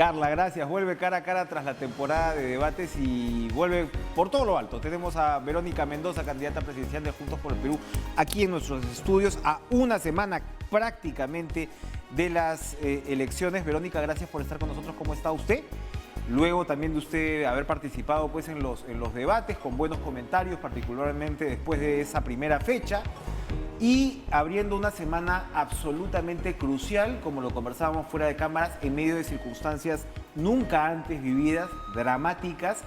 Carla, gracias. Vuelve cara a cara tras la temporada de debates y vuelve por todo lo alto. Tenemos a Verónica Mendoza, candidata presidencial de Juntos por el Perú, aquí en nuestros estudios a una semana prácticamente de las elecciones. Verónica, gracias por estar con nosotros. ¿Cómo está usted? Luego también de usted haber participado pues, en los debates con buenos comentarios, particularmente después de esa primera fecha. Y abriendo una semana absolutamente crucial, como lo conversábamos fuera de cámaras, en medio de circunstancias nunca antes vividas, dramáticas,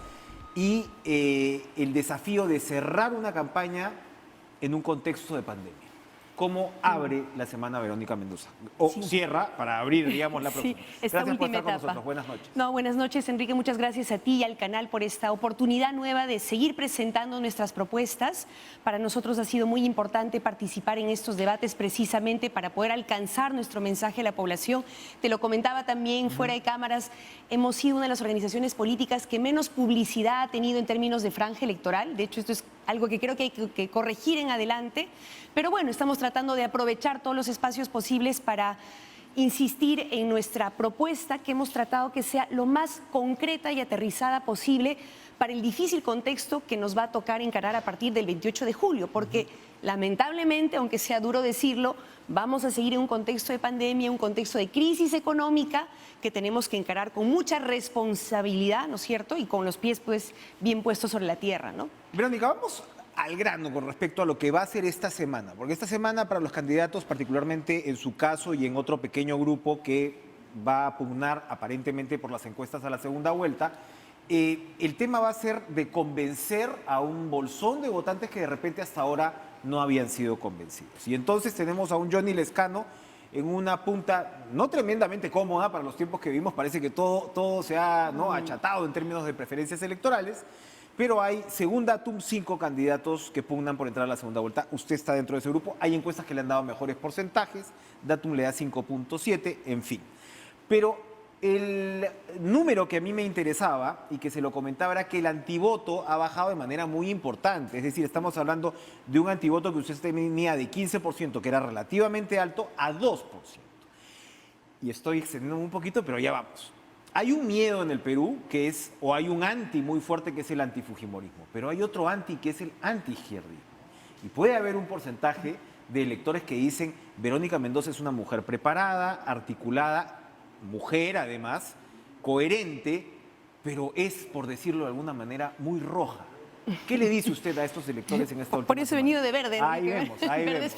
y el desafío de cerrar una campaña en un contexto de pandemia. ¿Cómo abre la semana Verónica Mendoza? O cierra para abrir, digamos, la próxima. Sí, esta gracias por última estar con etapa. nosotros. Buenas noches. No, buenas noches, Enrique. Muchas gracias a ti y al canal por esta oportunidad nueva de seguir presentando nuestras propuestas. Para nosotros ha sido muy importante participar en estos debates precisamente para poder alcanzar nuestro mensaje a la población. Te lo comentaba también fuera de cámaras, hemos sido una de las organizaciones políticas que menos publicidad ha tenido en términos de franja electoral. De hecho, esto es algo que creo que hay que corregir en adelante. Pero bueno, estamos tratando de aprovechar todos los espacios posibles para insistir en nuestra propuesta, que hemos tratado que sea lo más concreta y aterrizada posible para el difícil contexto que nos va a tocar encarar a partir del 28 de julio, porque lamentablemente, aunque sea duro decirlo, vamos a seguir en un contexto de pandemia, un contexto de crisis económica que tenemos que encarar con mucha responsabilidad, ¿no es cierto? Y con los pies pues bien puestos sobre la tierra, ¿no? Verónica, vamos al grano con respecto a lo que va a ser esta semana, porque esta semana para los candidatos, particularmente en su caso y en otro pequeño grupo que va a pugnar aparentemente por las encuestas a la segunda vuelta, el tema va a ser de convencer a un bolsón de votantes que de repente hasta ahora no habían sido convencidos. Y entonces tenemos a un Johnny Lescano en una punta no tremendamente cómoda para los tiempos que vivimos, parece que todo se ha achatado en términos de preferencias electorales. Pero hay, según Datum, 5 candidatos que pugnan por entrar a la segunda vuelta. Usted está dentro de ese grupo. Hay encuestas que le han dado mejores porcentajes. Datum le da 5.7, en fin. Pero el número que a mí me interesaba y que se lo comentaba era que el antivoto ha bajado de manera muy importante. Es decir, estamos hablando de un antivoto que usted tenía de 15%, que era relativamente alto, a 2%. Y estoy extendiendo un poquito, pero ya vamos. Hay un miedo en el Perú que es, o hay un anti muy fuerte que es el antifujimorismo, pero hay otro anti que es el antiizquierdismo. Y puede haber un porcentaje de electores que dicen Verónica Mendoza es una mujer preparada, articulada, mujer además, coherente, pero es, por decirlo de alguna manera, muy roja. ¿Qué le dice usted a estos electores en esta última Por eso he venido de verde. Ahí vemos, ahí vemos.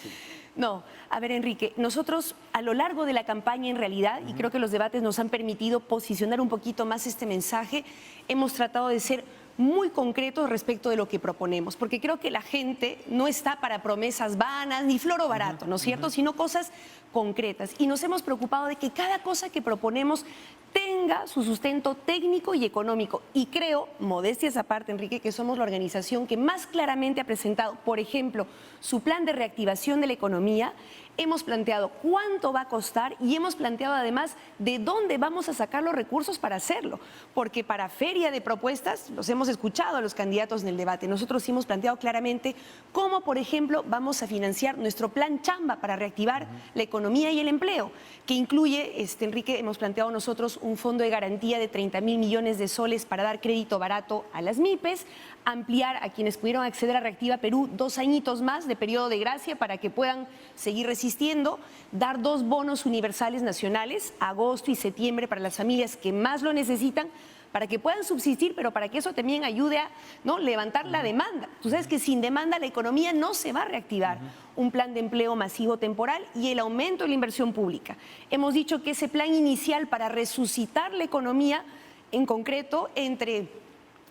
Sí. No, a ver, Enrique, nosotros a lo largo de la campaña en realidad, y creo que los debates nos han permitido posicionar un poquito más este mensaje, hemos tratado de ser muy concretos respecto de lo que proponemos, porque creo que la gente no está para promesas vanas ni floro barato, ¿no es cierto?, sino cosas concretas. Y nos hemos preocupado de que cada cosa que proponemos tenga su sustento técnico y económico. Y creo, modestias aparte, Enrique, que somos la organización que más claramente ha presentado, por ejemplo, su plan de reactivación de la economía. Hemos planteado cuánto va a costar y hemos planteado además de dónde vamos a sacar los recursos para hacerlo. Porque para feria de propuestas, los hemos escuchado a los candidatos en el debate. Nosotros sí hemos planteado claramente cómo, por ejemplo, vamos a financiar nuestro plan Chamba para reactivar la economía y el empleo, que incluye, Enrique, hemos planteado nosotros un fondo de garantía de 30.000 millones de soles para dar crédito barato a las MIPES, ampliar a quienes pudieron acceder a Reactiva Perú 2 añitos más de periodo de gracia para que puedan seguir resistiendo, dar 2 bonos universales nacionales, agosto y septiembre, para las familias que más lo necesitan, para que puedan subsistir, pero para que eso también ayude a levantar la demanda. Tú sabes que sin demanda la economía no se va a reactivar. Un plan de empleo masivo temporal y el aumento de la inversión pública. Hemos dicho que ese plan inicial para resucitar la economía, en concreto, entre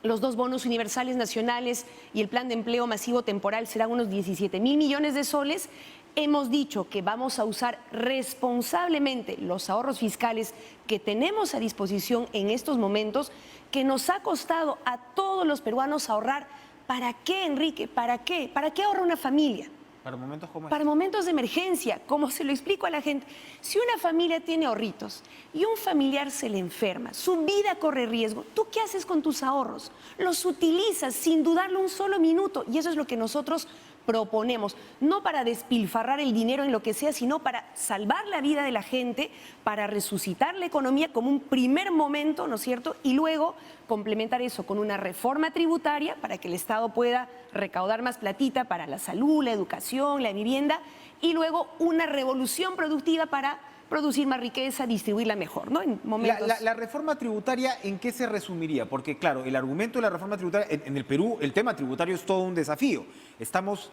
los 2 bonos universales nacionales y el plan de empleo masivo temporal serán unos 17.000 millones de soles. Hemos dicho que vamos a usar responsablemente los ahorros fiscales que tenemos a disposición en estos momentos, que nos ha costado a todos los peruanos ahorrar. ¿Para qué, Enrique? ¿Para qué? ¿Para qué ahorra una familia? Para momentos como Para momentos de emergencia, como se lo explico a la gente. Si una familia tiene ahorritos y un familiar se le enferma, su vida corre riesgo, ¿tú qué haces con tus ahorros? Los utilizas sin dudarlo un solo minuto, y eso es lo que nosotros proponemos, no para despilfarrar el dinero en lo que sea, sino para salvar la vida de la gente, para resucitar la economía como un primer momento, ¿no es cierto? Y luego complementar eso con una reforma tributaria para que el Estado pueda recaudar más platita para la salud, la educación, la vivienda, y luego una revolución productiva para producir más riqueza, distribuirla mejor, ¿no? En momentos... La reforma tributaria, ¿en qué se resumiría? Porque, claro, el argumento de la reforma tributaria, en el Perú, el tema tributario es todo un desafío.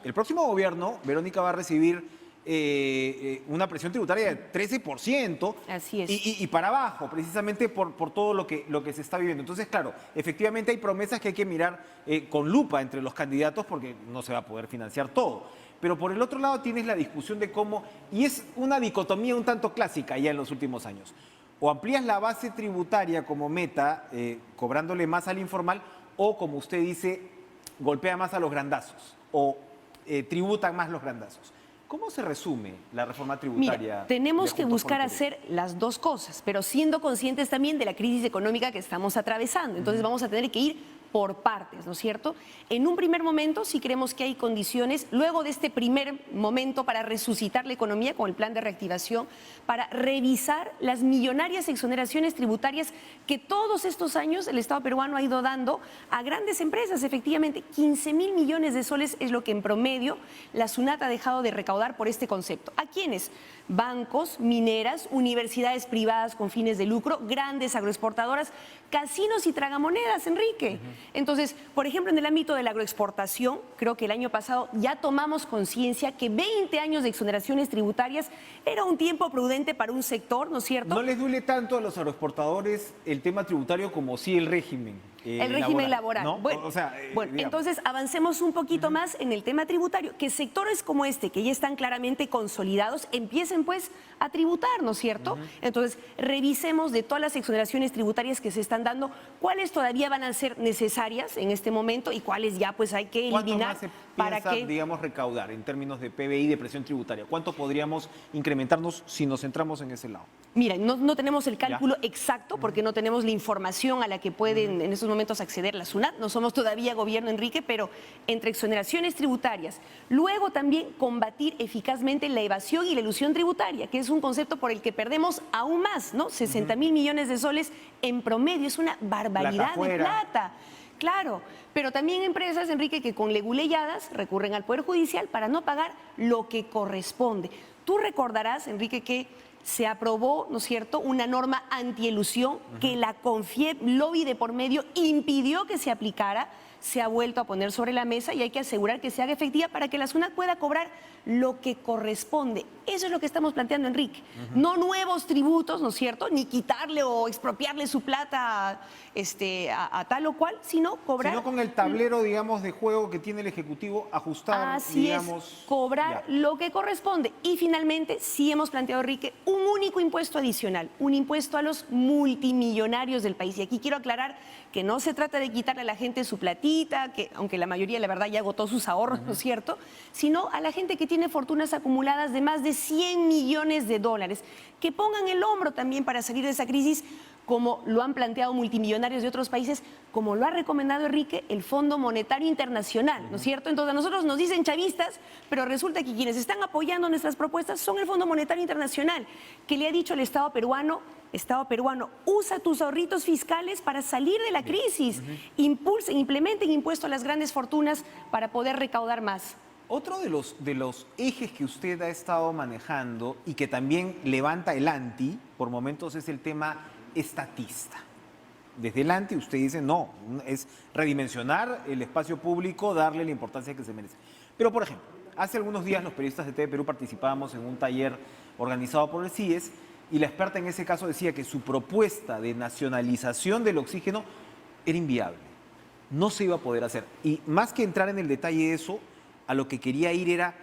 El próximo gobierno, Verónica, va a recibir una presión tributaria de 13%. Así es. Y para abajo, precisamente por todo lo que se está viviendo. Entonces, claro, efectivamente hay promesas que hay que mirar con lupa entre los candidatos porque no se va a poder financiar todo. Pero por el otro lado tienes la discusión de cómo, y es una dicotomía un tanto clásica ya en los últimos años, o amplías la base tributaria como meta, cobrándole más al informal, o como usted dice, golpea más a los grandazos, o tributan más los grandazos. ¿Cómo se resume la reforma tributaria? Mira, tenemos que Juntos por el buscar Perú? hacer las dos cosas, pero siendo conscientes también de la crisis económica que estamos atravesando. Entonces vamos a tener que ir por partes, ¿no es cierto? En un primer momento, sí creemos que hay condiciones, luego de este primer momento para resucitar la economía con el plan de reactivación, para revisar las millonarias exoneraciones tributarias que todos estos años el Estado peruano ha ido dando a grandes empresas. Efectivamente, 15.000 millones de soles es lo que en promedio la SUNAT ha dejado de recaudar por este concepto. ¿A quiénes? Bancos, mineras, universidades privadas con fines de lucro, grandes agroexportadoras, casinos y tragamonedas, Enrique. Entonces, por ejemplo, en el ámbito de la agroexportación, creo que el año pasado ya tomamos conciencia que 20 años de exoneraciones tributarias era un tiempo prudente para un sector, ¿no es cierto? ¿No les duele tanto a los agroexportadores el tema tributario como sí el régimen? El régimen laboral. ¿No? Bueno, O sea, digamos. entonces avancemos un poquito más en el tema tributario. Que sectores como este, que ya están claramente consolidados, empiecen pues a tributar, ¿no es cierto? Entonces, revisemos de todas las exoneraciones tributarias que se están dando, cuáles todavía van a ser necesarias en este momento y cuáles ya pues hay que ¿Cuánto eliminar más se para piensa, que... digamos, recaudar en términos de PBI, de presión tributaria? ¿Cuánto podríamos incrementarnos si nos centramos en ese lado? Mira, no tenemos el cálculo exacto porque no tenemos la información a la que pueden en estos momentos acceder la SUNAT. No somos todavía gobierno, Enrique, pero entre exoneraciones tributarias, luego también combatir eficazmente la evasión y la elusión tributaria, que es un concepto por el que perdemos aún más, ¿no? 60.000 millones de soles en promedio, es una barbaridad de plata. Claro, pero también empresas, Enrique, que con leguleyadas recurren al Poder Judicial para no pagar lo que corresponde. Tú recordarás, Enrique, que se aprobó, ¿no es cierto?, una norma antielusión que la CONFIEP, lobby de por medio, impidió que se aplicara, se ha vuelto a poner sobre la mesa y hay que asegurar que se haga efectiva para que la SUNAT pueda cobrar lo que corresponde. Eso es lo que estamos planteando, Enrique. No nuevos tributos, ¿no es cierto?, ni quitarle o expropiarle su plata a tal o cual, sino cobrar... Sino con el tablero, digamos, de juego que tiene el Ejecutivo, ajustar, Así digamos... es, cobrar ya. lo que corresponde. Y finalmente, sí hemos planteado, Enrique, un único impuesto adicional, un impuesto a los multimillonarios del país. Y aquí quiero aclarar que no se trata de quitarle a la gente su platita, que aunque la mayoría, la verdad, ya agotó sus ahorros, ¿no es cierto?, sino a la gente que tiene fortunas acumuladas de más de 100 millones de dólares, que pongan el hombro también para salir de esa crisis, como lo han planteado multimillonarios de otros países, como lo ha recomendado Enrique, el Fondo Monetario Internacional, ¿no es cierto? Entonces a nosotros nos dicen chavistas, pero resulta que quienes están apoyando nuestras propuestas son el Fondo Monetario Internacional, que le ha dicho al Estado peruano, usa tus ahorritos fiscales para salir de la crisis, impulsen, implementen impuesto a las grandes fortunas para poder recaudar más. Otro de los ejes que usted ha estado manejando y que también levanta el anti, por momentos, es el tema estatista. Desde el anti usted dice, no, es redimensionar el espacio público, darle la importancia que se merece. Pero, por ejemplo, hace algunos días los periodistas de TV Perú participábamos en un taller organizado por el CIES y la experta en ese caso decía que su propuesta de nacionalización del oxígeno era inviable. No se iba a poder hacer. Y más que entrar en el detalle de eso, a lo que quería ir era,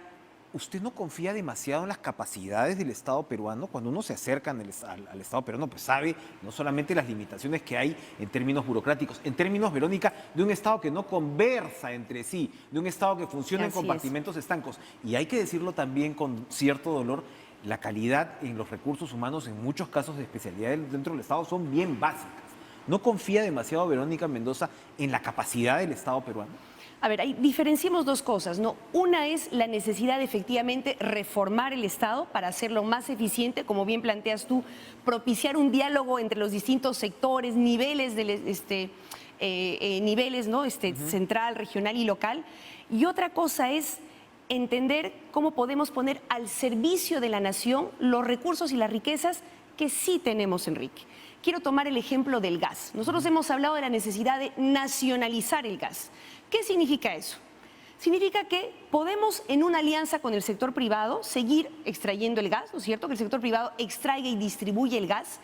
¿usted no confía demasiado en las capacidades del Estado peruano? Cuando uno se acerca al Estado peruano, pues sabe no solamente las limitaciones que hay en términos burocráticos, en términos, Verónica, de un Estado que no conversa entre sí, de un Estado que funciona en Así compartimentos estancos. Y hay que decirlo también con cierto dolor, la calidad en los recursos humanos en muchos casos de especialidad dentro del Estado son bien básicas. ¿No confía demasiado Verónica Mendoza en la capacidad del Estado peruano? A ver, diferenciemos dos cosas, ¿no? Una es la necesidad de efectivamente reformar el Estado para hacerlo más eficiente, como bien planteas tú, propiciar un diálogo entre los distintos sectores, niveles, niveles, ¿no? Central, regional y local. Y otra cosa es entender cómo podemos poner al servicio de la nación los recursos y las riquezas que sí tenemos, Enrique. Quiero tomar el ejemplo del gas. Nosotros hemos hablado de la necesidad de nacionalizar el gas. ¿Qué significa eso? Significa que podemos, en una alianza con el sector privado, seguir extrayendo el gas, ¿no es cierto? Que el sector privado extraiga y distribuye el gas,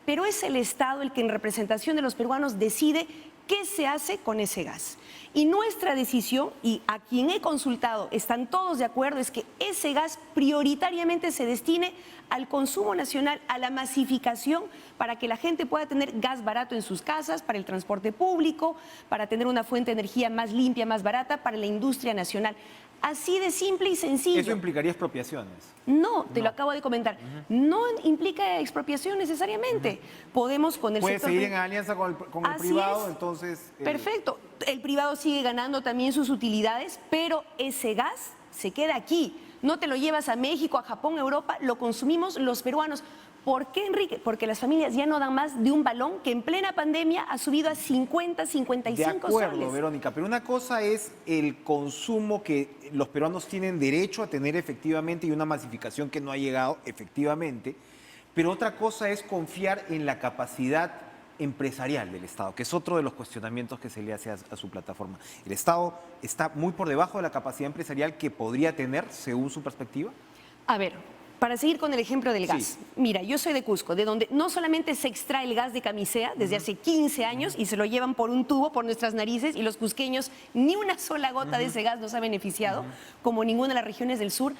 pero es el Estado el que en representación de los peruanos decide qué se hace con ese gas. Y nuestra decisión, y a quien he consultado están todos de acuerdo, es que ese gas prioritariamente se destine al consumo nacional, a la masificación, para que la gente pueda tener gas barato en sus casas, para el transporte público, para tener una fuente de energía más limpia, más barata, para la industria nacional. Así de simple y sencillo. ¿Eso implicaría expropiaciones? No, te lo acabo de comentar. No implica expropiación necesariamente. Podemos con el Puede sector... seguir en alianza con el privado, entonces... Perfecto. El privado sigue ganando también sus utilidades, pero ese gas se queda aquí. No te lo llevas a México, a Japón, a Europa, lo consumimos los peruanos. ¿Por qué, Enrique? Porque las familias ya no dan más de un balón que en plena pandemia ha subido a 50, 55 soles. De acuerdo, Verónica, pero una cosa es el consumo que los peruanos tienen derecho a tener efectivamente y una masificación que no ha llegado efectivamente, pero otra cosa es confiar en la capacidad empresarial del Estado, que es otro de los cuestionamientos que se le hace a su plataforma. ¿El Estado está muy por debajo de la capacidad empresarial que podría tener según su perspectiva? A ver, para seguir con el ejemplo del gas. Sí. Mira, yo soy de Cusco, de donde no solamente se extrae el gas de Camisea desde hace 15 años y se lo llevan por un tubo, por nuestras narices, y los cusqueños ni una sola gota de ese gas nos ha beneficiado, como ninguna de las regiones del sur.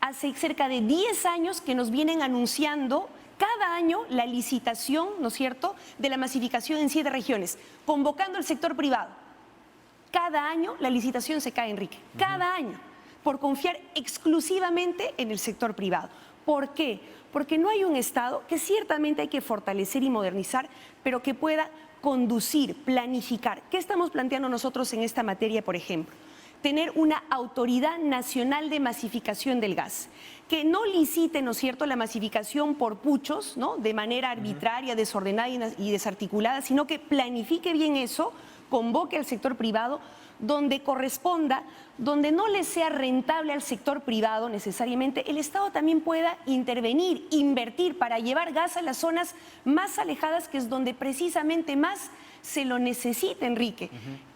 Hace cerca de 10 años que nos vienen anunciando cada año la licitación, ¿no es cierto?, de la masificación en 7 regiones, convocando al sector privado. Cada año la licitación se cae, Enrique, cada año, por confiar exclusivamente en el sector privado. ¿Por qué? Porque no hay un Estado que ciertamente hay que fortalecer y modernizar, pero que pueda conducir, planificar. ¿Qué estamos planteando nosotros en esta materia, por ejemplo? Tener una autoridad nacional de masificación del gas, que no licite, ¿no es cierto?, la masificación por puchos, ¿no?, de manera arbitraria, desordenada y desarticulada, sino que planifique bien eso, convoque al sector privado, donde corresponda, donde no le sea rentable al sector privado necesariamente, el Estado también pueda intervenir, invertir para llevar gas a las zonas más alejadas, que es donde precisamente más se lo necesita, Enrique.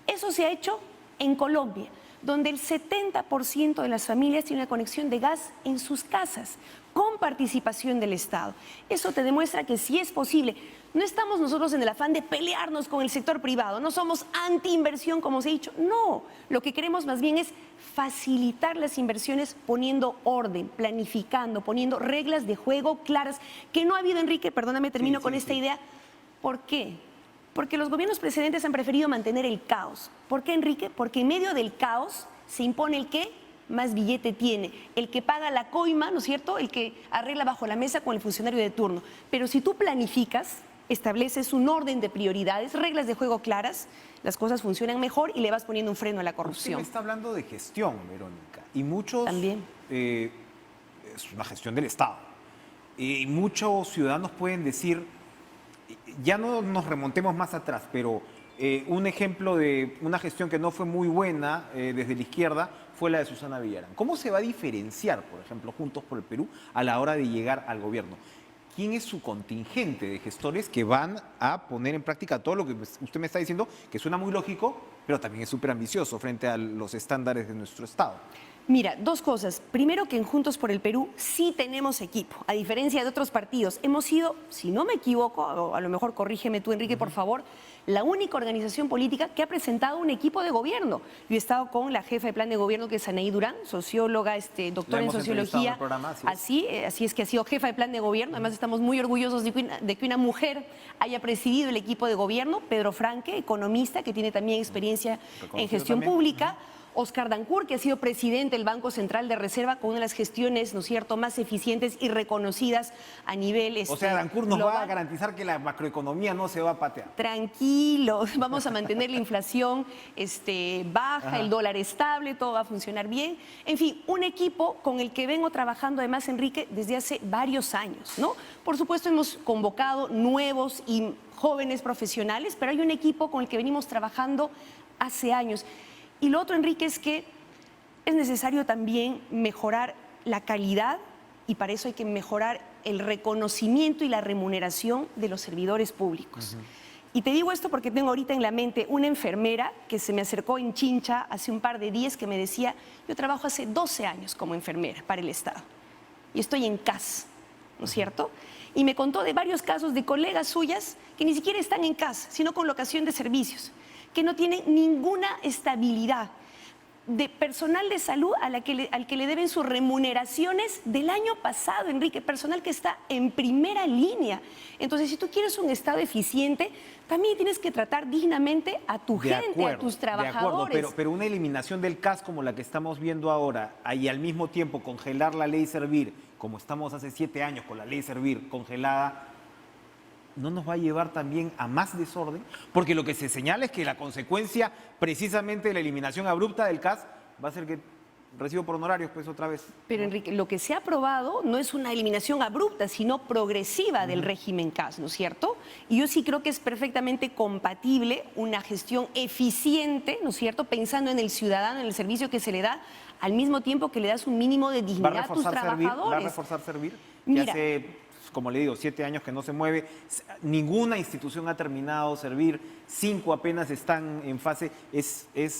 Eso se ha hecho en Colombia, donde el 70% de las familias tienen una conexión de gas en sus casas, con participación del Estado. Eso te demuestra que sí es posible. No estamos nosotros en el afán de pelearnos con el sector privado, no somos anti-inversión, como se ha dicho. No, lo que queremos más bien es facilitar las inversiones poniendo orden, planificando, poniendo reglas de juego claras, que no ha habido, Enrique, perdóname, termino con esta idea. ¿Por qué? Porque los gobiernos precedentes han preferido mantener el caos. ¿Por qué, Enrique? Porque en medio del caos se impone el que más billete tiene, el que paga la coima, ¿no es cierto?, el que arregla bajo la mesa con el funcionario de turno. Pero si tú planificas, estableces un orden de prioridades, reglas de juego claras, las cosas funcionan mejor y le vas poniendo un freno a la corrupción. Usted me está hablando de gestión, Verónica, y muchos... También. Es una gestión del Estado. Y muchos ciudadanos pueden decir, ya no nos remontemos más atrás, pero un ejemplo de una gestión que no fue muy buena desde la izquierda fue la de Susana Villarán. ¿Cómo se va a diferenciar, por ejemplo, Juntos por el Perú a la hora de llegar al gobierno? ¿Quién es su contingente de gestores que van a poner en práctica todo lo que usted me está diciendo, que suena muy lógico, pero también es súper ambicioso frente a los estándares de nuestro Estado? Mira, dos cosas. Primero, que en Juntos por el Perú sí tenemos equipo, a diferencia de otros partidos. Hemos sido, si no me equivoco, o a lo mejor corrígeme tú, Enrique, por favor, la única organización política que ha presentado un equipo de gobierno. Yo he estado con la jefa de plan de gobierno, que es Anaí Durán, socióloga, doctora en sociología. Así es que ha sido jefa de plan de gobierno. Además, estamos muy orgullosos de que una mujer haya presidido el equipo de gobierno. Pedro Franque, economista, que tiene también experiencia en gestión pública. Oscar Dancourt, que ha sido presidente del Banco Central de Reserva, con una de las gestiones, ¿no es cierto?, más eficientes y reconocidas a nivel O sea, Dancourt nos va a global. garantizar que la macroeconomía no se va a patear. Tranquilo, vamos a mantener la inflación baja, Ajá. el dólar estable, todo va a funcionar bien. En fin, un equipo con el que vengo trabajando además, Enrique, desde hace varios años, ¿no? Por supuesto, hemos convocado nuevos y jóvenes profesionales, pero hay un equipo con el que venimos trabajando hace años. Y lo otro, Enrique, es que es necesario también mejorar la calidad y para eso hay que mejorar el reconocimiento y la remuneración de los servidores públicos. Y te digo esto porque tengo ahorita en la mente una enfermera que se me acercó en Chincha hace un par de días que me decía, yo trabajo hace 12 años como enfermera para el Estado y estoy en CAS, ¿no es cierto? Y me contó de varios casos de colegas suyas que ni siquiera están en CAS, sino con locación de servicios, que no tienen ninguna estabilidad, de personal de salud al que le deben sus remuneraciones del año pasado, Enrique, personal que está en primera línea. Entonces, si tú quieres un Estado eficiente, también tienes que tratar dignamente a tu gente, a tus trabajadores. De acuerdo, pero una eliminación del CAS como la que estamos viendo ahora y al mismo tiempo congelar la ley Servir, como estamos hace 7 años con la ley Servir congelada, ¿no nos va a llevar también a más desorden? Porque lo que se señala es que la consecuencia precisamente de la eliminación abrupta del CAS va a ser que recibo por honorarios, pues otra vez. Pero Enrique, lo que se ha aprobado no es una eliminación abrupta, sino progresiva del régimen CAS, ¿no es cierto? Y yo sí creo que es perfectamente compatible una gestión eficiente, ¿no es cierto?, pensando en el ciudadano, en el servicio que se le da, al mismo tiempo que le das un mínimo de ¿Va a dignidad a tus reforzar Servir? trabajadores. ¿Va a reforzar Servir? Que Mira, hace, como le digo, 7 años que no se mueve. Ninguna institución ha terminado Servir. 5 apenas están en fase.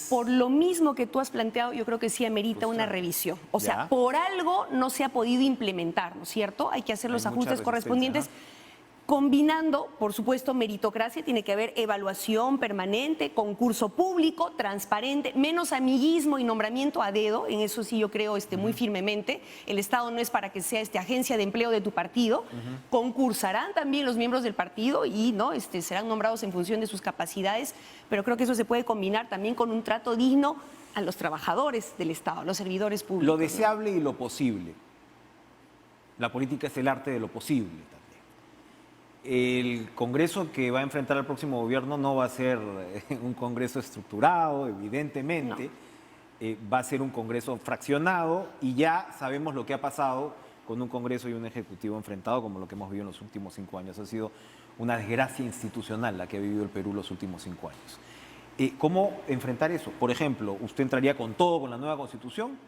por lo mismo que tú has planteado, yo creo que sí amerita una Frustrante. revisión. O sea, Ya. por algo no se ha podido implementar, ¿no es cierto? Hay que hacer los Hay mucha ajustes resistencia, correspondientes. Combinando, por supuesto, meritocracia, tiene que haber evaluación permanente, concurso público, transparente, menos amiguismo y nombramiento a dedo, en eso sí yo creo muy firmemente. El Estado no es para que sea agencia de empleo de tu partido. Concursarán también los miembros del partido y no serán nombrados en función de sus capacidades, pero creo que eso se puede combinar también con un trato digno a los trabajadores del Estado, a los servidores públicos. Lo deseable y lo posible. La política es el arte de lo posible también. El Congreso que va a enfrentar al próximo gobierno no va a ser un Congreso estructurado, evidentemente. Va a ser un Congreso fraccionado y ya sabemos lo que ha pasado con un Congreso y un Ejecutivo enfrentado, como lo que hemos vivido en los últimos 5 años. Ha sido una desgracia institucional la que ha vivido el Perú los últimos 5 años. ¿Cómo enfrentar eso? Por ejemplo, ¿usted entraría con todo con la nueva Constitución?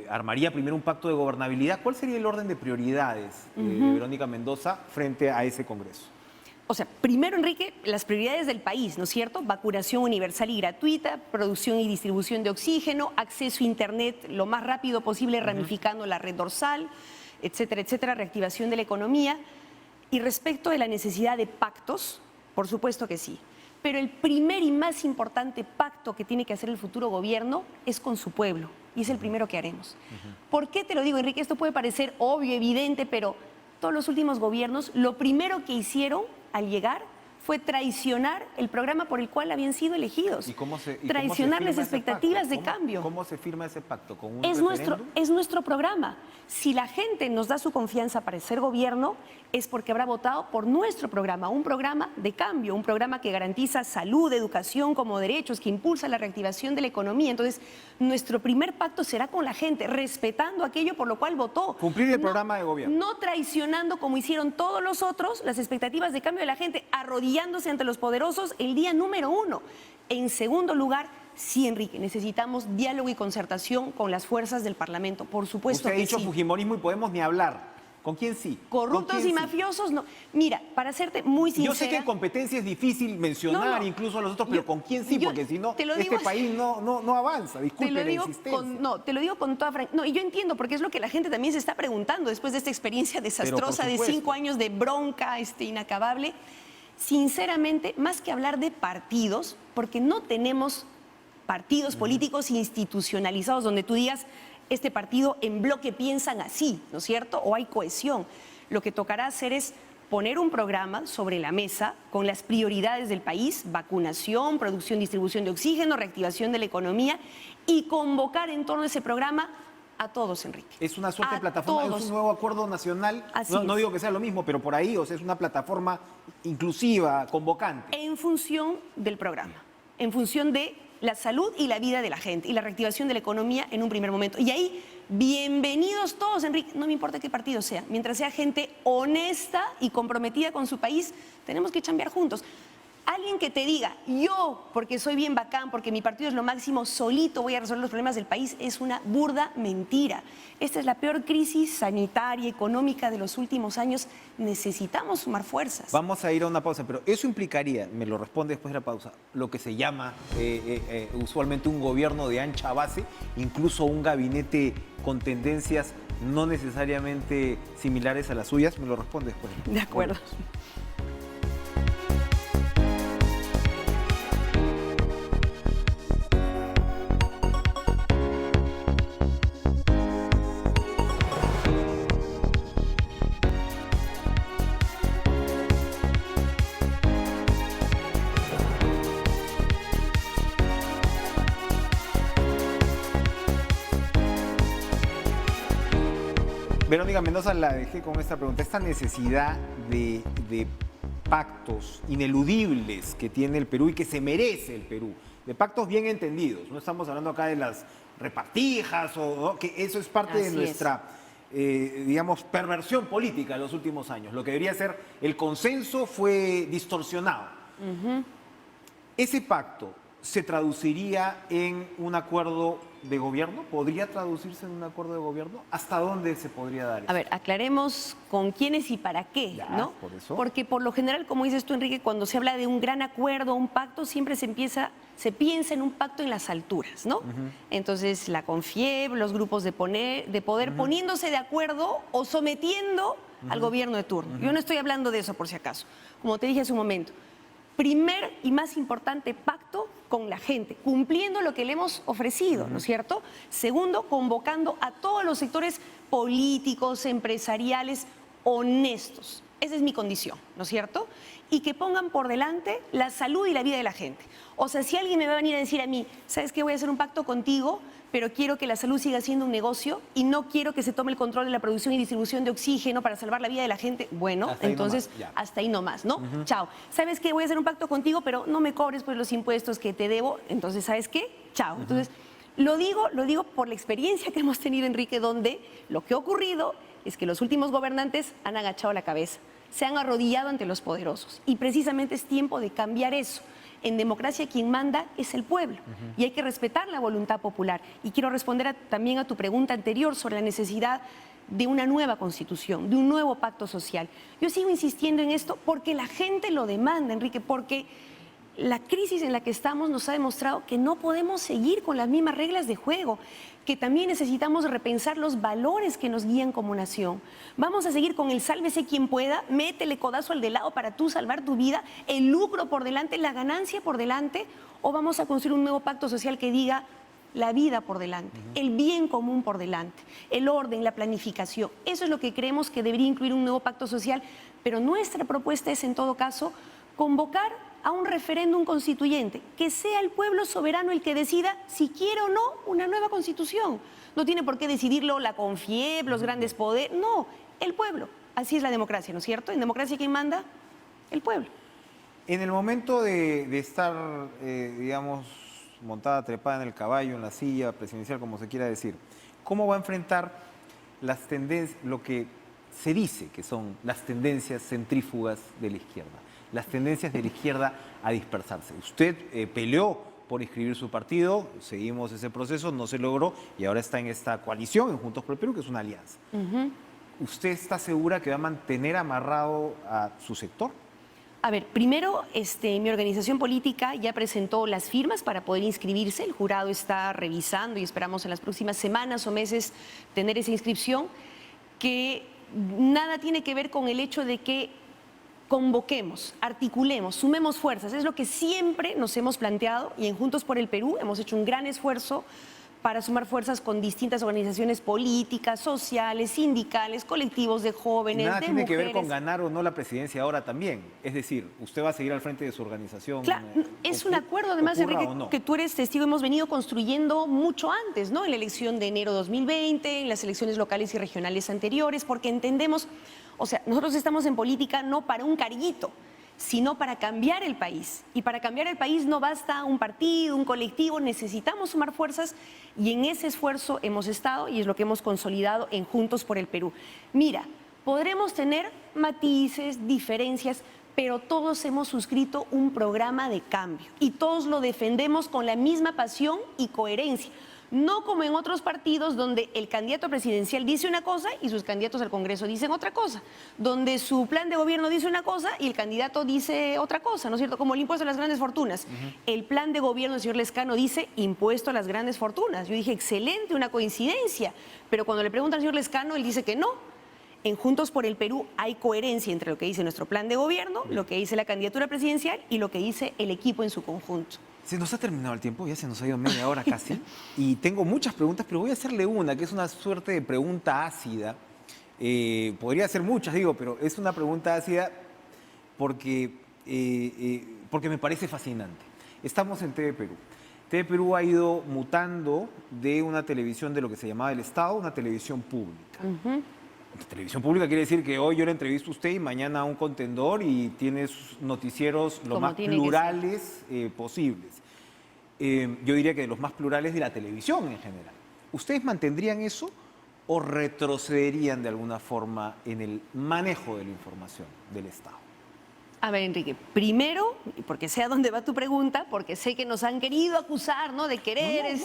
¿Armaría primero un pacto de gobernabilidad? ¿Cuál sería el orden de prioridades de Verónica Mendoza frente a ese Congreso? O sea, primero, Enrique, las prioridades del país, ¿no es cierto? Vacunación universal y gratuita, producción y distribución de oxígeno, acceso a Internet lo más rápido posible, ramificando la red dorsal, etcétera, etcétera, reactivación de la economía. Y respecto de la necesidad de pactos, por supuesto que sí. Pero el primer y más importante pacto que tiene que hacer el futuro gobierno es con su pueblo. Y es el primero que haremos. ¿Por qué te lo digo, Enrique? Esto puede parecer obvio, evidente, pero todos los últimos gobiernos, lo primero que hicieron al llegar fue traicionar el programa por el cual habían sido elegidos. ¿Y cómo se traicionar firma las ese expectativas pacto? de cambio. ¿Cómo se firma ese pacto? ¿Con un Es referéndum? nuestro programa. Si la gente nos da su confianza para ser gobierno, es porque habrá votado por nuestro programa, un programa de cambio, un programa que garantiza salud, educación como derechos, que impulsa la reactivación de la economía. Entonces, nuestro primer pacto será con la gente, respetando aquello por lo cual votó. Cumplir el programa de gobierno. No traicionando, como hicieron todos los otros, las expectativas de cambio de la gente, arrodillándose ante los poderosos el día número 1. En segundo lugar, sí, Enrique, necesitamos diálogo y concertación con las fuerzas del Parlamento, por supuesto Usted ha que dicho sí. Fujimorismo y Podemos ni hablar. ¿Con quién sí? Corruptos ¿Con quién y sí? mafiosos, no. Mira, para serte muy sincera... Yo sé que en competencia es difícil mencionar No. incluso a los otros, pero Yo- ¿con quién sí? yo Porque si no, te lo este digo así. país no avanza. Te Disculpe lo la digo insistencia. te lo digo con toda franqueza. No, y yo entiendo, porque es lo que la gente también se está preguntando después de esta experiencia desastrosa de supuesto. 5 años de bronca inacabable. Sinceramente, más que hablar de partidos, porque no tenemos partidos políticos institucionalizados donde tú digas, este partido en bloque piensan así, ¿no es cierto? O hay cohesión. Lo que tocará hacer es poner un programa sobre la mesa con las prioridades del país: vacunación, producción, distribución de oxígeno, reactivación de la economía, y convocar en torno a ese programa a todos, Enrique. Es una suerte A de plataforma, todos. es un nuevo acuerdo nacional. Así No es. digo que sea lo mismo, pero por ahí, o sea, es una plataforma inclusiva, convocante. En función del programa, en función de la salud y la vida de la gente y la reactivación de la economía en un primer momento. Y ahí, bienvenidos todos, Enrique, no me importa qué partido sea, mientras sea gente honesta y comprometida con su país, tenemos que chambear juntos. Alguien que te diga, yo, porque soy bien bacán, porque mi partido es lo máximo, solito voy a resolver los problemas del país, es una burda mentira. Esta es la peor crisis sanitaria, económica de los últimos años. Necesitamos sumar fuerzas. Vamos a ir a una pausa, pero eso implicaría, me lo responde después de la pausa, lo que se llama usualmente un gobierno de ancha base, incluso un gabinete con tendencias no necesariamente similares a las suyas. Me lo responde después. De acuerdo. Verónica Mendoza, la dejé con esta pregunta. Esta necesidad de pactos ineludibles que tiene el Perú y que se merece el Perú, de pactos bien entendidos. No estamos hablando acá de las repartijas, ¿no? Que eso es parte de Así nuestra, digamos, perversión política en los últimos años. Lo que debería ser el consenso fue distorsionado. ¿Ese pacto se traduciría en un acuerdo de gobierno? ¿Podría traducirse en un acuerdo de gobierno? ¿Hasta dónde se podría dar eso? A ver, aclaremos con quiénes y para qué, Ya, ¿no? por eso. Porque por lo general, como dices tú, Enrique, cuando se habla de un gran acuerdo, un pacto, siempre se piensa en un pacto en las alturas, ¿no? Entonces, la CONFIEB, los grupos de poder poniéndose de acuerdo o sometiendo al gobierno de turno. Yo no estoy hablando de eso, por si acaso. Como te dije hace un momento, primer y más importante, pacto con la gente, cumpliendo lo que le hemos ofrecido, ¿no es cierto? Segundo, convocando a todos los sectores políticos, empresariales, honestos. Esa es mi condición, ¿no es cierto? Y que pongan por delante la salud y la vida de la gente. O sea, si alguien me va a venir a decir a mí, ¿sabes qué? Voy a hacer un pacto contigo, pero quiero que la salud siga siendo un negocio y no quiero que se tome el control de la producción y distribución de oxígeno para salvar la vida de la gente. Bueno, Hasta ahí entonces nomás, ya. hasta ahí nomás, ¿no? Chao. ¿Sabes qué? Voy a hacer un pacto contigo, pero no me cobres pues los impuestos que te debo. Entonces, ¿sabes qué? Chao. Entonces, lo digo por la experiencia que hemos tenido, Enrique, donde lo que ha ocurrido es que los últimos gobernantes han agachado la cabeza, se han arrodillado ante los poderosos. Y precisamente es tiempo de cambiar eso. En democracia quien manda es el pueblo y hay que respetar la voluntad popular. Y quiero responder también a tu pregunta anterior sobre la necesidad de una nueva constitución, de un nuevo pacto social. Yo sigo insistiendo en esto porque la gente lo demanda, Enrique, porque la crisis en la que estamos nos ha demostrado que no podemos seguir con las mismas reglas de juego, que también necesitamos repensar los valores que nos guían como nación. Vamos a seguir con el sálvese quien pueda, métele codazo al de lado para tú salvar tu vida, el lucro por delante, la ganancia por delante, o vamos a construir un nuevo pacto social que diga la vida por delante, el bien común por delante, el orden, la planificación. Eso es lo que creemos que debería incluir un nuevo pacto social, pero nuestra propuesta es, en todo caso, convocar a un referéndum constituyente, que sea el pueblo soberano el que decida si quiere o no una nueva constitución. No tiene por qué decidirlo la CONFIEB, los grandes poderes, no, el pueblo. Así es la democracia, ¿no es cierto? En democracia, ¿quién manda? El pueblo. En el momento de estar, digamos, montada, trepada en el caballo, en la silla presidencial, como se quiera decir, ¿cómo va a enfrentar las tendencias, lo que se dice que son las tendencias centrífugas de la izquierda? Las tendencias de la izquierda a dispersarse. Usted peleó por inscribir su partido, seguimos ese proceso, no se logró y ahora está en esta coalición, en Juntos por el Perú, que es una alianza. ¿Usted está segura que va a mantener amarrado a su sector? A ver, primero, mi organización política ya presentó las firmas para poder inscribirse. El jurado está revisando y esperamos en las próximas semanas o meses tener esa inscripción, que nada tiene que ver con el hecho de que convoquemos, articulemos, sumemos fuerzas. Es lo que siempre nos hemos planteado y en Juntos por el Perú hemos hecho un gran esfuerzo para sumar fuerzas con distintas organizaciones políticas, sociales, sindicales, colectivos de jóvenes, Nada de tiene mujeres. que ver con ganar o no la presidencia ahora también. Es decir, usted va a seguir al frente de su organización. Claro, es un acuerdo, además, ocurra Enrique, o no. que tú eres testigo, hemos venido construyendo mucho antes, ¿no? En la elección de enero 2020, en las elecciones locales y regionales anteriores, porque entendemos, o sea, nosotros estamos en política no para un carguito, sino para cambiar el país. Y para cambiar el país no basta un partido, un colectivo, necesitamos sumar fuerzas y en ese esfuerzo hemos estado y es lo que hemos consolidado en Juntos por el Perú. Mira, podremos tener matices, diferencias, pero todos hemos suscrito un programa de cambio y todos lo defendemos con la misma pasión y coherencia. No como en otros partidos donde el candidato presidencial dice una cosa y sus candidatos al Congreso dicen otra cosa, donde su plan de gobierno dice una cosa y el candidato dice otra cosa, ¿no es cierto? Como el impuesto a las grandes fortunas. El plan de gobierno del señor Lezcano dice impuesto a las grandes fortunas. Yo dije, excelente, una coincidencia, pero cuando le preguntan al señor Lezcano, él dice que no. En Juntos por el Perú hay coherencia entre lo que dice nuestro plan de gobierno, lo que dice la candidatura presidencial y lo que dice el equipo en su conjunto. Se nos ha terminado el tiempo, ya se nos ha ido media hora casi. Y tengo muchas preguntas, pero voy a hacerle una, que es una suerte de pregunta ácida. Podría ser muchas, digo, pero es una pregunta ácida porque me parece fascinante. Estamos en TV Perú. TV Perú ha ido mutando de una televisión de lo que se llamaba el Estado a una televisión pública. Televisión pública quiere decir que hoy yo le entrevisto a usted y mañana a un contendor y tiene sus noticieros lo Como más tiene que plurales posibles. Yo diría que de los más plurales de la televisión en general. ¿Ustedes mantendrían eso o retrocederían de alguna forma en el manejo de la información del Estado? A ver, Enrique, primero, y porque sé a dónde va tu pregunta, porque sé que nos han querido acusar, ¿no? De querer es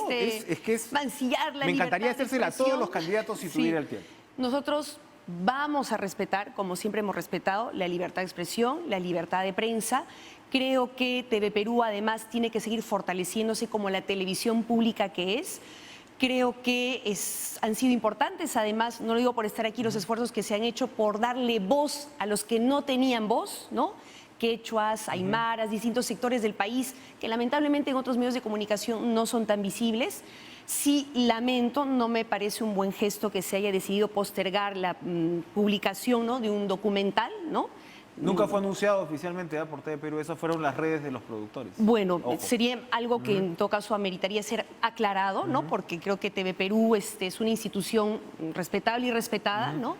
que es- mancillar la me encantaría libertad de hacérsela a todos expresión. los candidatos si Sí. tuviera el tiempo. Nosotros vamos a respetar, como siempre hemos respetado, la libertad de expresión, la libertad de prensa. Creo que TV Perú además tiene que seguir fortaleciéndose como la televisión pública que es. Creo que han sido importantes, además, no lo digo por estar aquí, los esfuerzos que se han hecho por darle voz a los que no tenían voz, ¿no? Quechuas, aymaras, distintos sectores del país que lamentablemente en otros medios de comunicación no son tan visibles. Sí, lamento, no me parece un buen gesto que se haya decidido postergar la publicación, ¿no? De un documental, ¿no? Nunca fue anunciado oficialmente por TV Perú, esas fueron las redes de los productores. Bueno, Ojo. sería algo que en todo caso ameritaría ser aclarado, ¿no? Porque creo que TV Perú es una institución respetable y respetada, ¿no?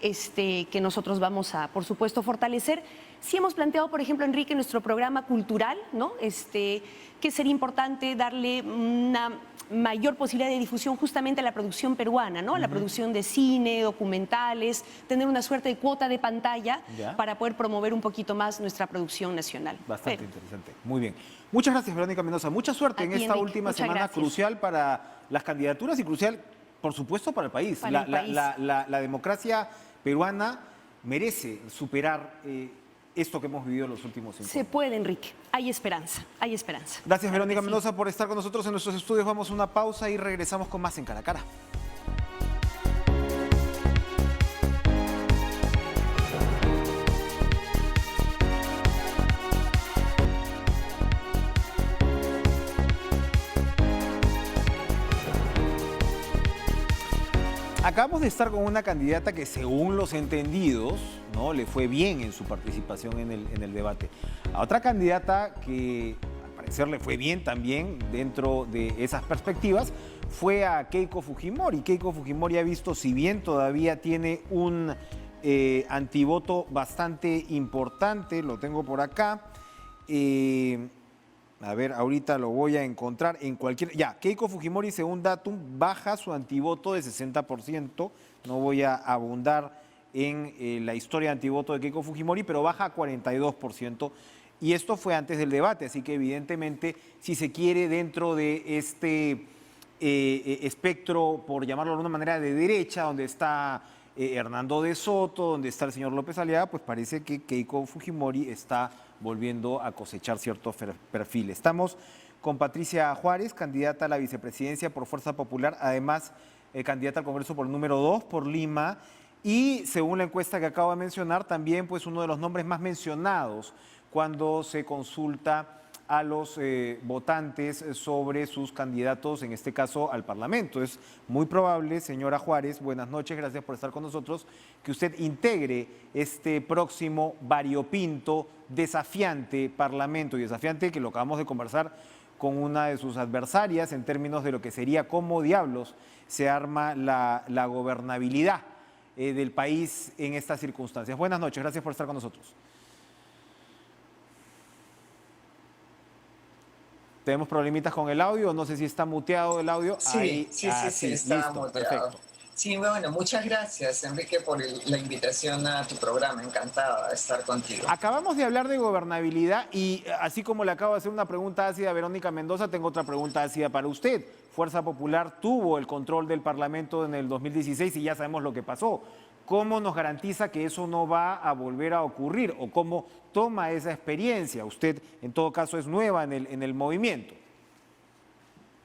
Que nosotros vamos a, por supuesto, fortalecer. Sí hemos planteado, por ejemplo, Enrique, nuestro programa cultural, ¿no? Que sería importante darle una mayor posibilidad de difusión justamente a la producción peruana, ¿no? A la producción de cine, documentales, tener una suerte de cuota de pantalla Ya. para poder promover un poquito más nuestra producción nacional. Bastante Pero- interesante. Muy bien. Muchas gracias, Verónica Mendoza. Mucha suerte A en ti, esta Enrique. última Muchas semana gracias. crucial para las candidaturas y crucial, por supuesto, para el país. Para el país. La democracia peruana merece superar esto que hemos vivido en los últimos 5 Se años. puede, Enrique. Hay esperanza, hay esperanza. Gracias, Claro Verónica que sí. Mendoza, por estar con nosotros en nuestros estudios. Vamos a una pausa y regresamos con más en Cara a Cara. Acabamos de estar con una candidata que, según los entendidos, ¿no?, le fue bien en su participación en el debate. A otra candidata que, al parecer, le fue bien también dentro de esas perspectivas fue a Keiko Fujimori. Keiko Fujimori ha visto, si bien todavía tiene un antivoto bastante importante, lo tengo por acá. A ver, ahorita lo voy a encontrar en cualquier... Ya, Keiko Fujimori, según Datum, baja su antivoto de 60%. No voy a abundar en la historia de antivoto de Keiko Fujimori, pero baja a 42%. Y esto fue antes del debate, así que evidentemente, si se quiere, dentro de este espectro, por llamarlo de alguna manera, de derecha, donde está Hernando de Soto, donde está el señor López Aliaga, pues parece que Keiko Fujimori está volviendo a cosechar cierto perfil. Estamos con Patricia Juárez, candidata a la vicepresidencia por Fuerza Popular, además candidata al Congreso por el número 2 por Lima, y según la encuesta que acabo de mencionar, también pues uno de los nombres más mencionados cuando se consulta a los votantes sobre sus candidatos, en este caso al Parlamento. Es muy probable, señora Juárez, buenas noches, gracias por estar con nosotros, que usted integre este próximo variopinto, desafiante Parlamento, y desafiante que lo acabamos de conversar con una de sus adversarias en términos de lo que sería cómo diablos se arma la gobernabilidad del país en estas circunstancias. Buenas noches, gracias por estar con nosotros. Tenemos problemitas con el audio, no sé si está muteado el audio. Sí, Ahí, sí, está listo, muteado. perfecto. Sí, bueno, muchas gracias, Enrique, por la invitación a tu programa. Encantada de estar contigo. Acabamos de hablar de gobernabilidad y así como le acabo de hacer una pregunta ácida a Verónica Mendoza, tengo otra pregunta ácida para usted. Fuerza Popular tuvo el control del Parlamento en el 2016 y ya sabemos lo que pasó. ¿Cómo nos garantiza que eso no va a volver a ocurrir o cómo toma esa experiencia? Usted, en todo caso, es nueva en el movimiento.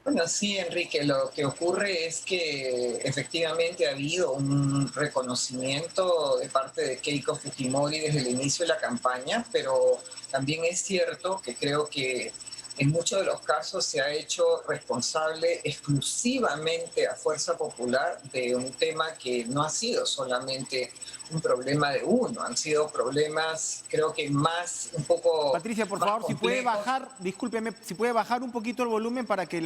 Bueno, sí, Enrique, lo que ocurre es que efectivamente ha habido un reconocimiento de parte de Keiko Fujimori desde el inicio de la campaña, pero también es cierto que creo que en muchos de los casos se ha hecho responsable exclusivamente a Fuerza Popular de un tema que no ha sido solamente un problema de uno, han sido problemas creo que más un poco Patricia, por más favor, si puede complejos. bajar, discúlpeme, si puede bajar un poquito el volumen para que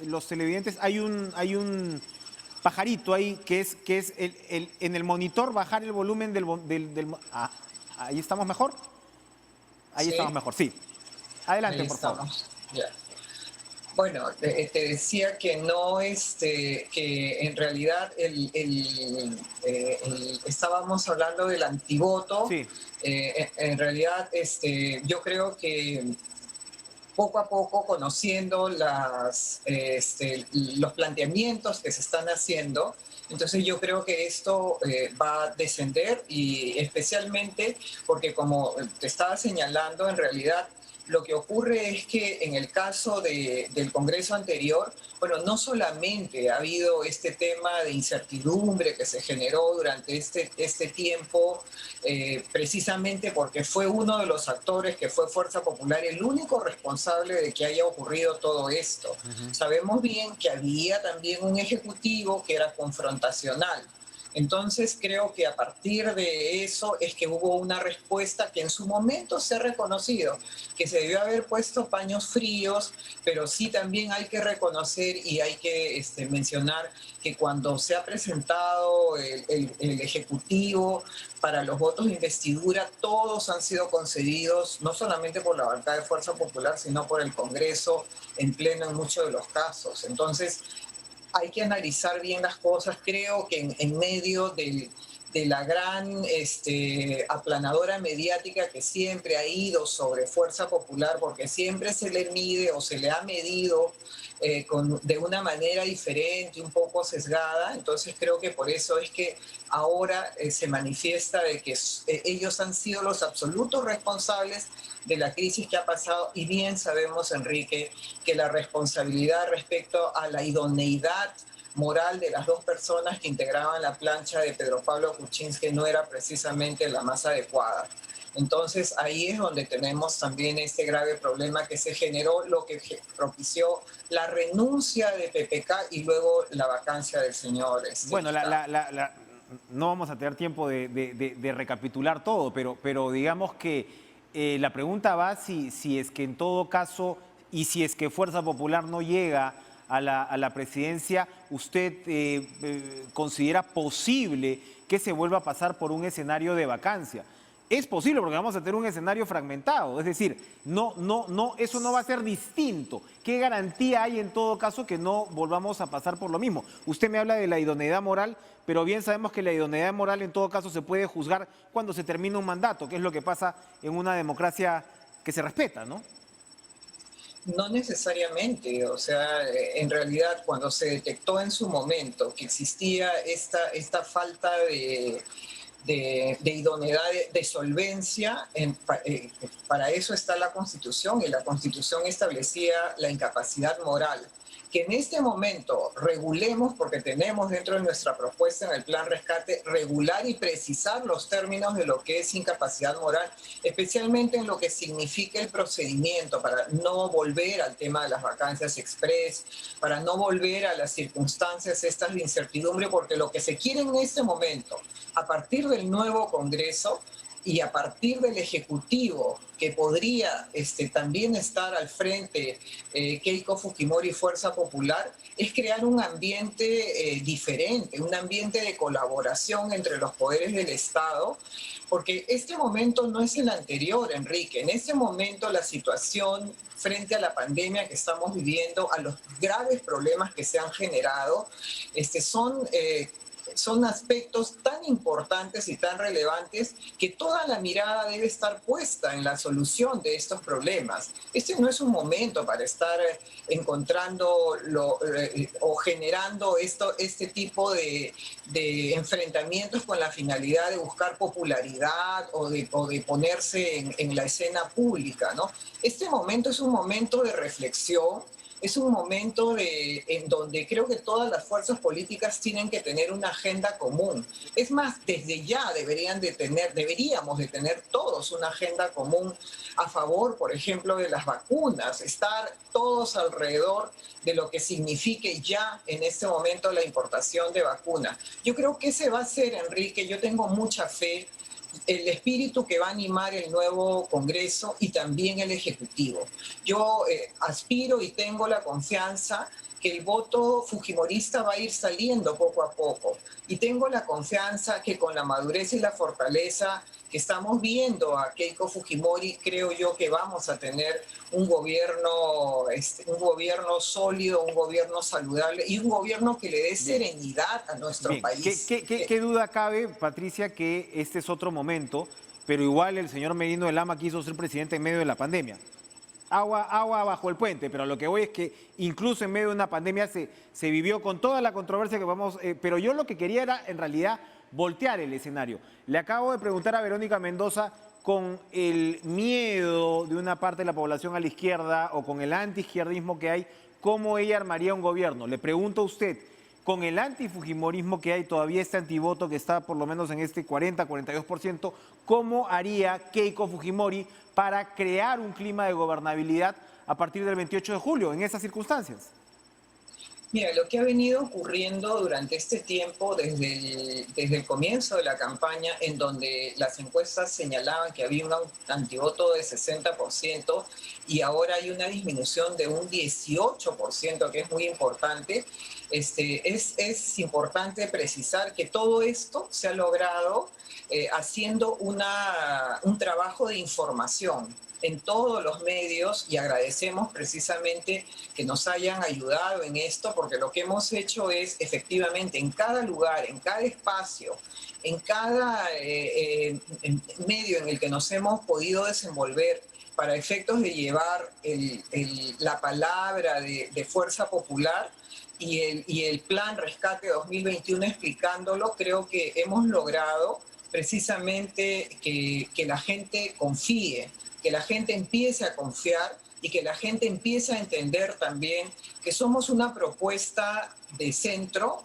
los televidentes, hay un pajarito ahí que es en el monitor bajar el volumen ahí estamos mejor. Ahí Sí. estamos mejor, sí. Adelante, Ahí por favor. estamos, ya. Bueno, te decía que no, que en realidad estábamos hablando del antivoto. Sí. En realidad, yo creo que poco a poco, conociendo los planteamientos que se están haciendo, entonces yo creo que esto va a descender y especialmente porque como te estaba señalando, en realidad lo que ocurre es que en el caso del Congreso anterior, bueno, no solamente ha habido este tema de incertidumbre que se generó durante este tiempo, precisamente porque fue uno de los actores que fue Fuerza Popular el único responsable de que haya ocurrido todo esto. Sabemos bien que había también un ejecutivo que era confrontacional. Entonces creo que a partir de eso es que hubo una respuesta que en su momento se ha reconocido, que se debió haber puesto paños fríos, pero sí también hay que reconocer y hay que mencionar que cuando se ha presentado el Ejecutivo para los votos de investidura, todos han sido concedidos, no solamente por la bancada de Fuerza Popular, sino por el Congreso en pleno en muchos de los casos. Entonces, hay que analizar bien las cosas. Creo que en medio de la gran aplanadora mediática que siempre ha ido sobre Fuerza Popular, porque siempre se le mide o se le ha medido de una manera diferente, un poco sesgada. Entonces creo que por eso es que ahora se manifiesta de que ellos han sido los absolutos responsables de la crisis que ha pasado, y bien sabemos, Enrique, que la responsabilidad respecto a la idoneidad moral de las dos personas que integraban la plancha de Pedro Pablo Kuczynski no era precisamente la más adecuada. Entonces ahí es donde tenemos también este grave problema que se generó, lo que propició la renuncia de PPK y luego la vacancia del señor. Bueno, no vamos a tener tiempo de recapitular todo, pero digamos que la pregunta va si es que en todo caso y si es que Fuerza Popular no llega a la presidencia, ¿usted considera posible que se vuelva a pasar por un escenario de vacancia? Es posible porque vamos a tener un escenario fragmentado, es decir, eso no va a ser distinto. ¿Qué garantía hay en todo caso que no volvamos a pasar por lo mismo? Usted me habla de la idoneidad moral, pero bien sabemos que la idoneidad moral en todo caso se puede juzgar cuando se termina un mandato, que es lo que pasa en una democracia que se respeta, ¿no? No necesariamente, o sea, en realidad cuando se detectó en su momento que existía esta falta de idoneidad, de solvencia, para eso está la Constitución, y la Constitución establecía la incapacidad moral, que en este momento regulemos, porque tenemos dentro de nuestra propuesta en el plan rescate, regular y precisar los términos de lo que es incapacidad moral, especialmente en lo que significa el procedimiento, para no volver al tema de las vacancias express, para no volver a las circunstancias estas de incertidumbre, porque lo que se quiere en este momento, a partir del nuevo Congreso, y a partir del Ejecutivo, que podría también estar al frente Keiko Fujimori Fuerza Popular, es crear un ambiente diferente, un ambiente de colaboración entre los poderes del Estado, porque este momento no es el anterior, Enrique. En este momento la situación frente a la pandemia que estamos viviendo, a los graves problemas que se han generado, son aspectos tan importantes y tan relevantes que toda la mirada debe estar puesta en la solución de estos problemas. Este no es un momento para estar encontrando o generando este tipo de enfrentamientos con la finalidad de buscar popularidad o de ponerse en la escena pública, ¿no? Este momento es un momento de reflexión. Es un momento en donde creo que todas las fuerzas políticas tienen que tener una agenda común. Es más, desde ya deberíamos de tener todos una agenda común a favor, por ejemplo, de las vacunas, estar todos alrededor de lo que signifique ya en este momento la importación de vacunas. Yo creo que ese va a ser, Enrique, yo tengo mucha fe, el espíritu que va a animar el nuevo Congreso y también el Ejecutivo. Yo aspiro y tengo la confianza que el voto fujimorista va a ir saliendo poco a poco. Y tengo la confianza que con la madurez y la fortaleza que estamos viendo a Keiko Fujimori, creo yo que vamos a tener un gobierno sólido, un gobierno saludable y un gobierno que le dé serenidad a nuestro país. ¿Qué duda cabe, Patricia, que este es otro momento, pero igual el señor Merino de Lama quiso ser presidente en medio de la pandemia? Agua bajo el puente, pero a lo que voy es que incluso en medio de una pandemia se vivió con toda la controversia que vamos... pero yo lo que quería era, en realidad, voltear el escenario. Le acabo de preguntar a Verónica Mendoza, con el miedo de una parte de la población a la izquierda o con el antiizquierdismo que hay, ¿cómo ella armaría un gobierno? Le pregunto a usted, con el antifujimorismo que hay, todavía este antivoto que está por lo menos en este 40-42%, ¿cómo haría Keiko Fujimori para crear un clima de gobernabilidad a partir del 28 de julio en esas circunstancias? Mira, lo que ha venido ocurriendo durante este tiempo, desde el comienzo de la campaña, en donde las encuestas señalaban que había un antivoto de 60% y ahora hay una disminución de un 18%, que es muy importante, es importante precisar que todo esto se ha logrado haciendo un trabajo de información en todos los medios, y agradecemos precisamente que nos hayan ayudado en esto, porque lo que hemos hecho es efectivamente en cada lugar, en cada espacio, en cada medio en el que nos hemos podido desenvolver para efectos de llevar la palabra de Fuerza Popular y el plan Rescate 2021 explicándolo, creo que hemos logrado precisamente que la gente confíe, que la gente empiece a confiar y que la gente empiece a entender también que somos una propuesta de centro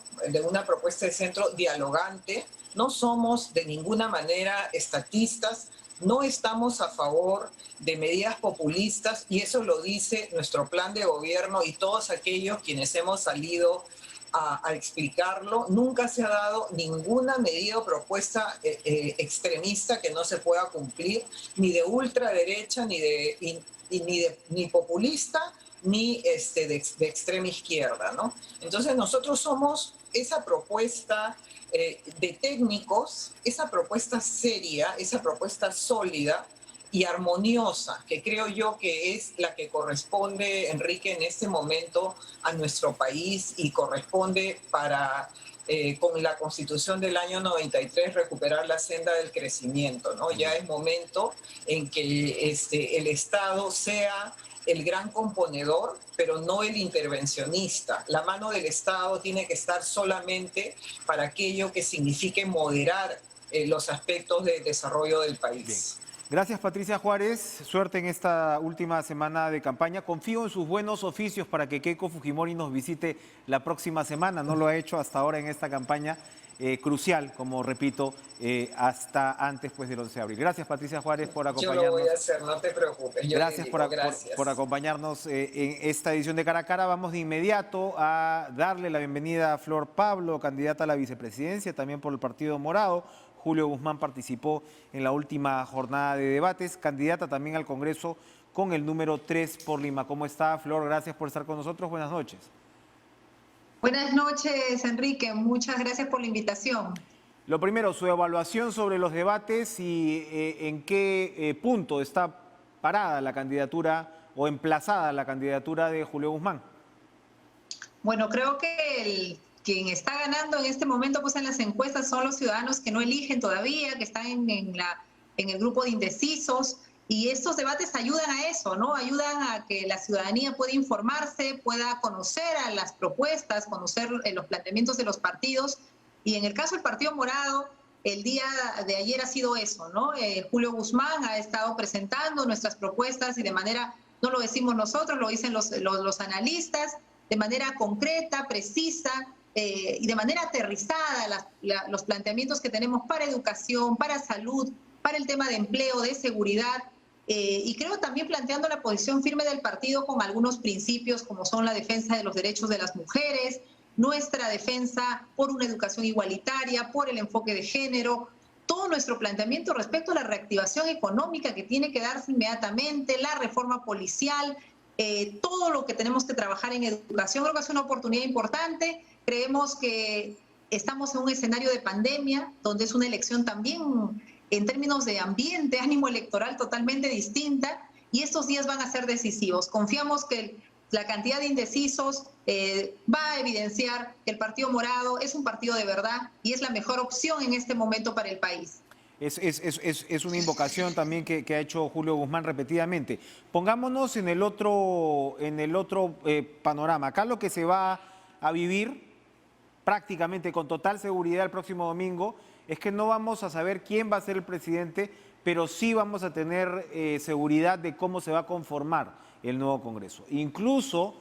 dialogante, no somos de ninguna manera estatistas, no estamos a favor de medidas populistas, y eso lo dice nuestro plan de gobierno y todos aquellos quienes hemos salido a explicarlo. Nunca se ha dado ninguna medida o propuesta extremista que no se pueda cumplir, ni de ultraderecha, ni populista, ni de extrema izquierda, ¿no? Entonces nosotros somos esa propuesta de técnicos, esa propuesta seria, esa propuesta sólida y armoniosa, que creo yo que es la que corresponde, Enrique, en este momento a nuestro país, y corresponde para, con la Constitución del año 93, recuperar la senda del crecimiento, ¿no? Ya es momento en que el Estado sea el gran componedor, pero no el intervencionista. La mano del Estado tiene que estar solamente para aquello que signifique moderar los aspectos de desarrollo del país. Bien. Gracias, Patricia Juárez. Suerte en esta última semana de campaña. Confío en sus buenos oficios para que Keiko Fujimori nos visite la próxima semana. No lo ha hecho hasta ahora en esta campaña crucial, como repito, hasta antes pues, del 11 de abril. Gracias, Patricia Juárez, por acompañarnos. Yo lo voy a hacer, no te preocupes. Gracias por acompañarnos en esta edición de Cara a Cara. Vamos de inmediato a darle la bienvenida a Flor Pablo, candidata a la vicepresidencia, también por el Partido Morado. Julio Guzmán participó en la última jornada de debates, candidata también al Congreso con el número 3 por Lima. ¿Cómo está, Flor? Gracias por estar con nosotros. Buenas noches. Buenas noches, Enrique. Muchas gracias por la invitación. Lo primero, su evaluación sobre los debates y en qué punto está parada la candidatura o emplazada la candidatura de Julio Guzmán. Bueno, creo que quien está ganando en este momento pues en las encuestas son los ciudadanos que no eligen todavía, que están en el grupo de indecisos, y estos debates ayudan a eso, ¿no? Ayudan a que la ciudadanía pueda informarse, pueda conocer a las propuestas, conocer los planteamientos de los partidos, y en el caso del Partido Morado, el día de ayer ha sido eso, ¿no? Julio Guzmán ha estado presentando nuestras propuestas y de manera, no lo decimos nosotros, lo dicen los analistas, de manera concreta, precisa, y de manera aterrizada los planteamientos que tenemos para educación, para salud, para el tema de empleo, de seguridad, y creo también planteando la posición firme del partido con algunos principios como son la defensa de los derechos de las mujeres, nuestra defensa por una educación igualitaria, por el enfoque de género, todo nuestro planteamiento respecto a la reactivación económica que tiene que darse inmediatamente, la reforma policial, todo lo que tenemos que trabajar en educación. Creo que es una oportunidad importante. Creemos que estamos en un escenario de pandemia, donde es una elección también en términos de ambiente, ánimo electoral totalmente distinta, y estos días van a ser decisivos. Confiamos que la cantidad de indecisos va a evidenciar que el Partido Morado es un partido de verdad y es la mejor opción en este momento para el país. Es una invocación también que ha hecho Julio Guzmán repetidamente. Pongámonos en el otro panorama. Acá lo que se va a vivir prácticamente con total seguridad el próximo domingo es que no vamos a saber quién va a ser el presidente, pero sí vamos a tener seguridad de cómo se va a conformar el nuevo Congreso. Incluso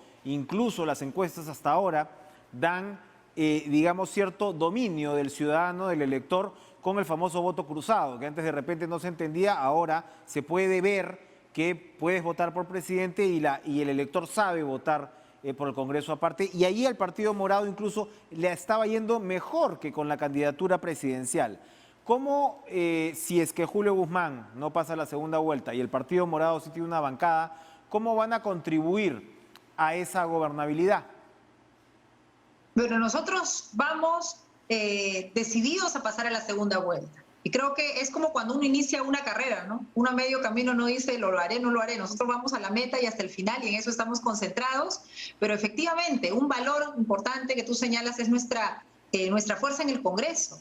las encuestas hasta ahora dan, digamos, cierto dominio del ciudadano, del elector, con el famoso voto cruzado, que antes de repente no se entendía, ahora se puede ver que puedes votar por presidente y el elector sabe votar por el Congreso aparte, y allí al Partido Morado incluso le estaba yendo mejor que con la candidatura presidencial. ¿Cómo, si es que Julio Guzmán no pasa la segunda vuelta y el Partido Morado sí tiene una bancada, cómo van a contribuir a esa gobernabilidad? Bueno, nosotros vamos decididos a pasar a la segunda vuelta. Y creo que es como cuando uno inicia una carrera, ¿no? Uno a medio camino no dice lo haré, no lo haré. Nosotros vamos a la meta y hasta el final y en eso estamos concentrados. Pero efectivamente, un valor importante que tú señalas es nuestra fuerza en el Congreso.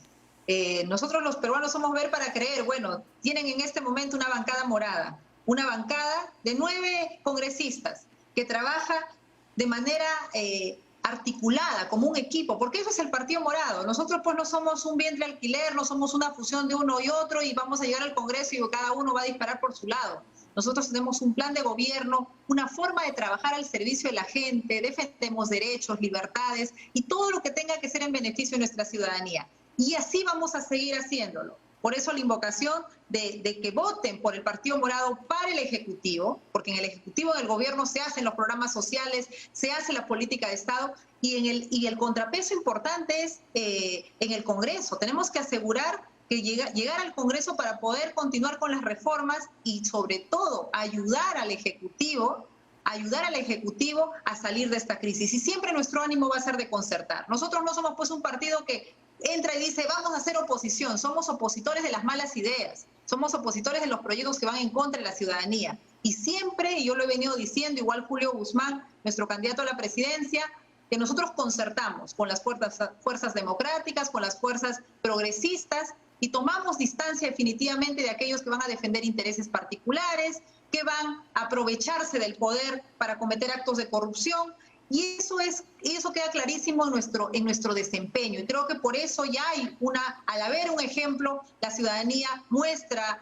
Nosotros los peruanos somos ver para creer. Bueno, tienen en este momento una bancada morada, una bancada de 9 congresistas que trabaja de manera articulada, como un equipo, porque eso es el Partido Morado. Nosotros pues no somos un vientre alquiler, no somos una fusión de uno y otro y vamos a llegar al Congreso y cada uno va a disparar por su lado. Nosotros tenemos un plan de gobierno, una forma de trabajar al servicio de la gente, defendemos derechos, libertades y todo lo que tenga que ser en beneficio de nuestra ciudadanía. Y así vamos a seguir haciéndolo. Por eso la invocación de que voten por el Partido Morado para el Ejecutivo, porque en el Ejecutivo del Gobierno se hacen los programas sociales, se hace la política de Estado y el contrapeso importante es en el Congreso. Tenemos que asegurar que llegar al Congreso para poder continuar con las reformas y sobre todo ayudar al Ejecutivo a salir de esta crisis. Y siempre nuestro ánimo va a ser de concertar. Nosotros no somos pues un partido que entra y dice vamos a hacer oposición, somos opositores de las malas ideas, somos opositores de los proyectos que van en contra de la ciudadanía. Y siempre, y yo lo he venido diciendo, igual Julio Guzmán, nuestro candidato a la presidencia, que nosotros concertamos con las fuerzas democráticas, con las fuerzas progresistas y tomamos distancia definitivamente de aquellos que van a defender intereses particulares, que van a aprovecharse del poder para cometer actos de corrupción. Y eso queda clarísimo en nuestro desempeño. Y creo que por eso ya hay al haber un ejemplo, la ciudadanía muestra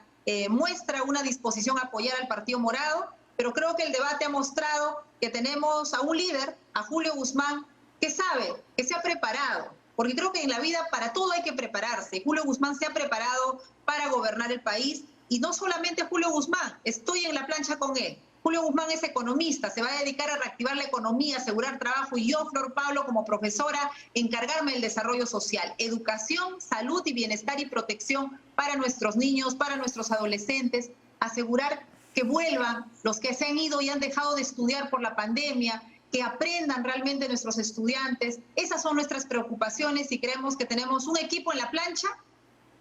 muestra una disposición a apoyar al Partido Morado, pero creo que el debate ha mostrado que tenemos a un líder, a Julio Guzmán, que sabe, que se ha preparado, porque creo que en la vida para todo hay que prepararse. Julio Guzmán se ha preparado para gobernar el país, y no solamente Julio Guzmán, estoy en la plancha con él. Julio Guzmán es economista, se va a dedicar a reactivar la economía, asegurar trabajo, y yo, Flor Pablo, como profesora, encargarme del desarrollo social, educación, salud y bienestar y protección para nuestros niños, para nuestros adolescentes, asegurar que vuelvan los que se han ido y han dejado de estudiar por la pandemia, que aprendan realmente nuestros estudiantes. Esas son nuestras preocupaciones y creemos que tenemos un equipo en la plancha,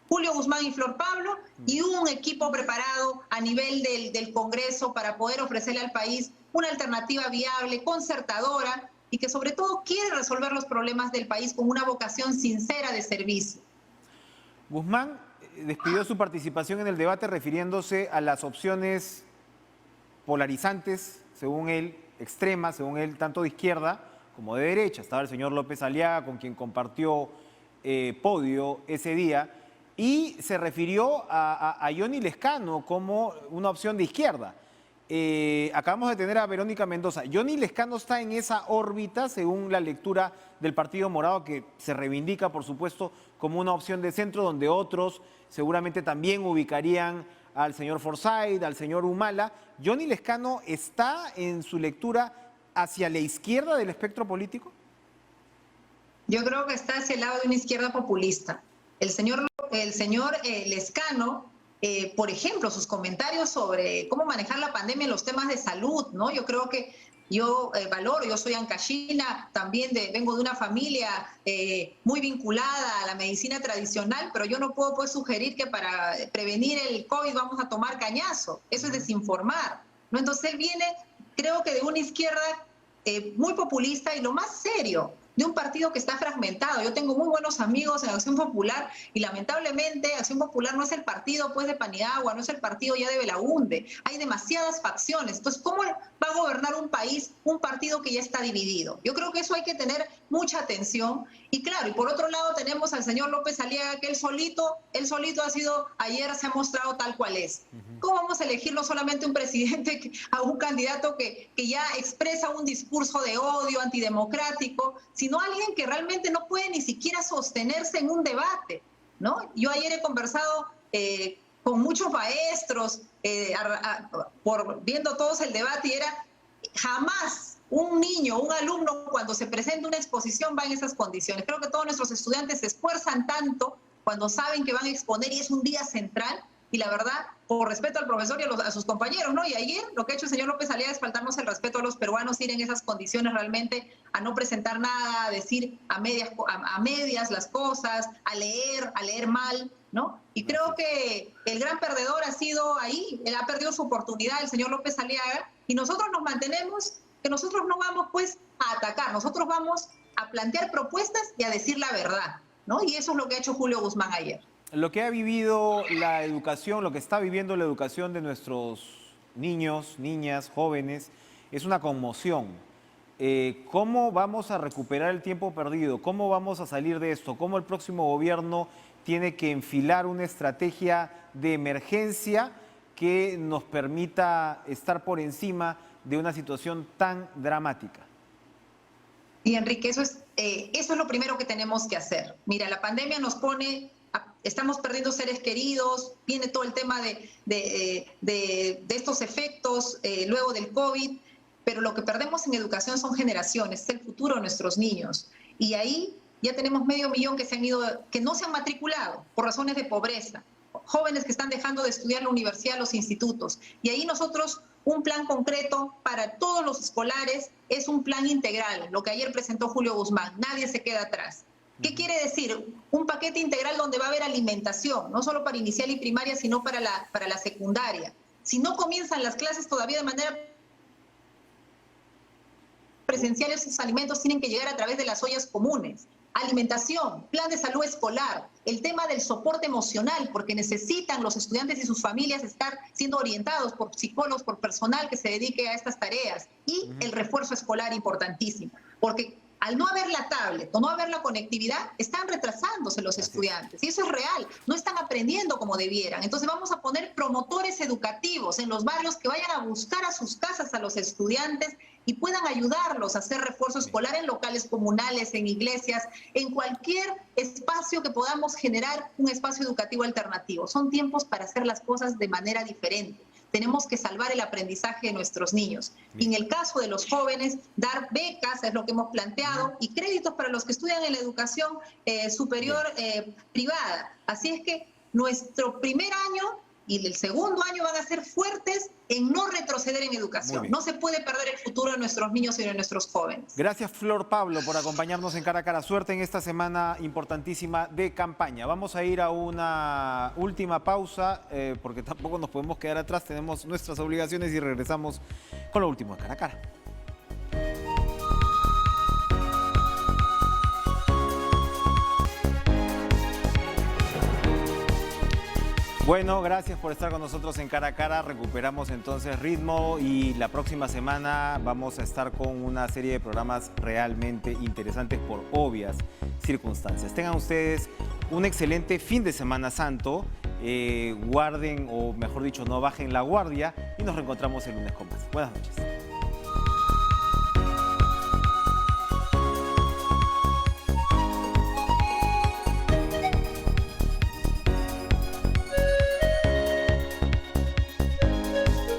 Julio Guzmán y Flor Pablo, y un equipo preparado a nivel del Congreso para poder ofrecerle al país una alternativa viable, concertadora, y que sobre todo quiere resolver los problemas del país con una vocación sincera de servicio. Guzmán despidió su participación en el debate refiriéndose a las opciones polarizantes, según él, extremas, según él, tanto de izquierda como de derecha. Estaba el señor López Aliaga, con quien compartió podio ese día, y se refirió a Johnny Lescano como una opción de izquierda. Acabamos de tener a Verónica Mendoza. Johnny Lescano está en esa órbita, según la lectura del Partido Morado, que se reivindica, por supuesto, como una opción de centro, donde otros seguramente también ubicarían al señor Forsyth, al señor Humala. ¿Johnny Lescano está en su lectura hacia la izquierda del espectro político? Yo creo que está hacia el lado de una izquierda populista. El señor Lescano, por ejemplo, sus comentarios sobre cómo manejar la pandemia en los temas de salud, ¿no? Yo creo que yo valoro, yo soy ancashina, también vengo de una familia muy vinculada a la medicina tradicional, pero yo no puedo pues sugerir que para prevenir el COVID vamos a tomar cañazo. Eso es desinformar, ¿no? Entonces él viene, creo que de una izquierda muy populista y lo más serio, de un partido que está fragmentado. Yo tengo muy buenos amigos en Acción Popular y lamentablemente Acción Popular no es el partido pues de Paniagua, no es el partido ya de Belaúnde. Hay demasiadas facciones. Entonces, ¿cómo va a gobernar un país un partido que ya está dividido? Yo creo que eso hay que tener mucha atención. Y claro, y por otro lado tenemos al señor López Aliaga, que él solito ha sido, ayer se ha mostrado tal cual es. ¿Cómo vamos a elegir no solamente un presidente, a un candidato que ya expresa un discurso de odio antidemocrático, sino alguien que realmente no puede ni siquiera sostenerse en un debate, ¿no? Yo ayer he conversado con muchos maestros, viendo todos el debate, y era jamás un niño, un alumno, cuando se presenta una exposición va en esas condiciones. Creo que todos nuestros estudiantes se esfuerzan tanto cuando saben que van a exponer y es un día central, y la verdad, por respeto al profesor y a sus compañeros, ¿no? Y ayer lo que ha hecho el señor López Aliaga es faltarnos el respeto a los peruanos, ir en esas condiciones realmente, a no presentar nada, a decir a medias las cosas, a leer mal, ¿no? Y creo que el gran perdedor ha sido ahí, él ha perdido su oportunidad, el señor López Aliaga, y nosotros nos mantenemos, que nosotros no vamos pues a atacar, nosotros vamos a plantear propuestas y a decir la verdad, ¿no? Y eso es lo que ha hecho Julio Guzmán ayer. Lo que ha vivido la educación, lo que está viviendo la educación de nuestros niños, niñas, jóvenes, es una conmoción. ¿Cómo vamos a recuperar el tiempo perdido? ¿Cómo vamos a salir de esto? ¿Cómo el próximo gobierno tiene que enfilar una estrategia de emergencia que nos permita estar por encima de una situación tan dramática? Y Enrique, eso es lo primero que tenemos que hacer. Mira, la pandemia nos pone... Estamos perdiendo seres queridos, viene todo el tema de estos efectos luego del COVID, pero lo que perdemos en educación son generaciones, es el futuro de nuestros niños. Y ahí ya tenemos 500.000 que se han ido, que no se han matriculado por razones de pobreza, jóvenes que están dejando de estudiar la universidad, los institutos. Y ahí nosotros, un plan concreto para todos los escolares es un plan integral, lo que ayer presentó Julio Guzmán, nadie se queda atrás. ¿Qué quiere decir? Un paquete integral donde va a haber alimentación, no solo para inicial y primaria, sino para la secundaria. Si no comienzan las clases todavía de manera presencial, esos alimentos tienen que llegar a través de las ollas comunes. Alimentación, plan de salud escolar, el tema del soporte emocional, porque necesitan los estudiantes y sus familias estar siendo orientados por psicólogos, por personal que se dedique a estas tareas. Y el refuerzo escolar importantísimo, porque al no haber la tablet o no haber la conectividad, están retrasándose los estudiantes. Y eso es real, no están aprendiendo como debieran. Entonces vamos a poner promotores educativos en los barrios que vayan a buscar a sus casas a los estudiantes y puedan ayudarlos a hacer refuerzo escolar en locales comunales, en iglesias, en cualquier espacio que podamos generar un espacio educativo alternativo. Son tiempos para hacer las cosas de manera diferente. Tenemos que salvar el aprendizaje de nuestros niños. Y en el caso de los jóvenes, dar becas, es lo que hemos planteado, y créditos para los que estudian en la educación superior privada. Así es que nuestro primer año y el segundo año van a ser fuertes en no retroceder en educación. No se puede perder el futuro de nuestros niños y de nuestros jóvenes. Gracias, Flor Pablo, por acompañarnos en Cara a Cara. Suerte en esta semana importantísima de campaña. Vamos a ir a una última pausa, porque tampoco nos podemos quedar atrás. Tenemos nuestras obligaciones y regresamos con lo último de Cara a Cara. Bueno, gracias por estar con nosotros en Cara a Cara. Recuperamos entonces ritmo y la próxima semana vamos a estar con una serie de programas realmente interesantes por obvias circunstancias. Tengan ustedes un excelente fin de Semana Santo. Guarden, o mejor dicho, no bajen la guardia y nos reencontramos el lunes con más. Buenas noches.